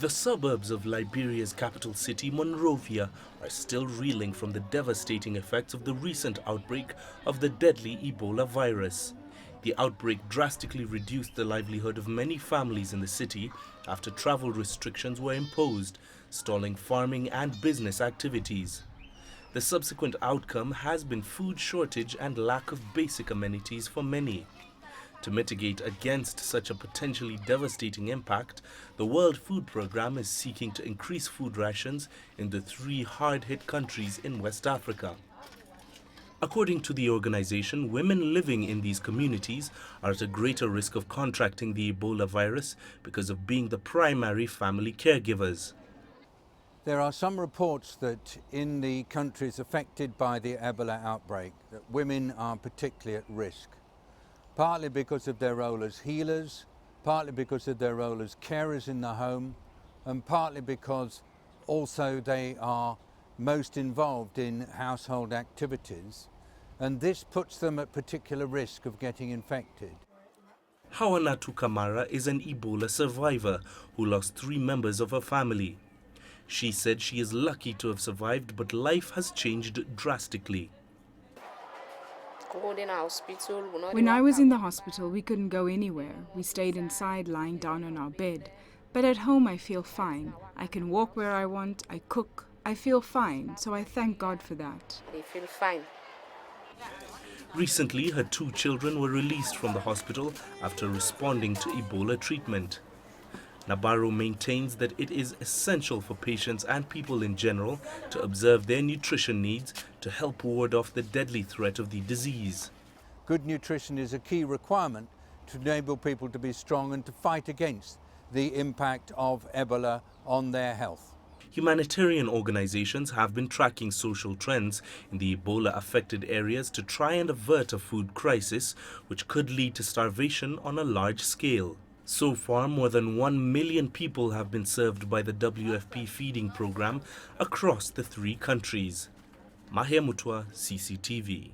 The suburbs of Liberia's capital city, Monrovia, are still reeling from the devastating effects of the recent outbreak of the deadly Ebola virus. The outbreak drastically reduced the livelihood of many families in the city after travel restrictions were imposed, stalling farming and business activities. The subsequent outcome has been food shortage and lack of basic amenities for many. To mitigate against such a potentially devastating impact, the World Food Programme is seeking to increase food rations in the three hard-hit countries in West Africa. According to the organization, women living in these communities are at a greater risk of contracting the Ebola virus because of being the primary family caregivers. There are some reports that in the countries affected by the Ebola outbreak, that women are particularly at risk. Partly because of their role as healers, partly because of their role as carers in the home, and partly because also they are most involved in household activities, and this puts them at particular risk of getting infected. Hawanatu Kamara is an Ebola survivor who lost 3 members of her family. She said she is lucky to have survived, but life has changed drastically. When I was in the hospital, we couldn't go anywhere. We stayed inside, lying down on our bed. But at home, I feel fine. I can walk where I want, I cook. I feel fine, so I thank God for that. They feel fine. Recently, her 2 children were released from the hospital after responding to Ebola treatment. Nabarro maintains that it is essential for patients and people in general to observe their nutrition needs to help ward off the deadly threat of the disease. Good nutrition is a key requirement to enable people to be strong and to fight against the impact of Ebola on their health. Humanitarian organizations have been tracking social trends in the Ebola-affected areas to try and avert a food crisis, which could lead to starvation on a large scale. So far, more than 1 million people have been served by the WFP feeding program across the 3 countries. Mahia Mutua, CCTV.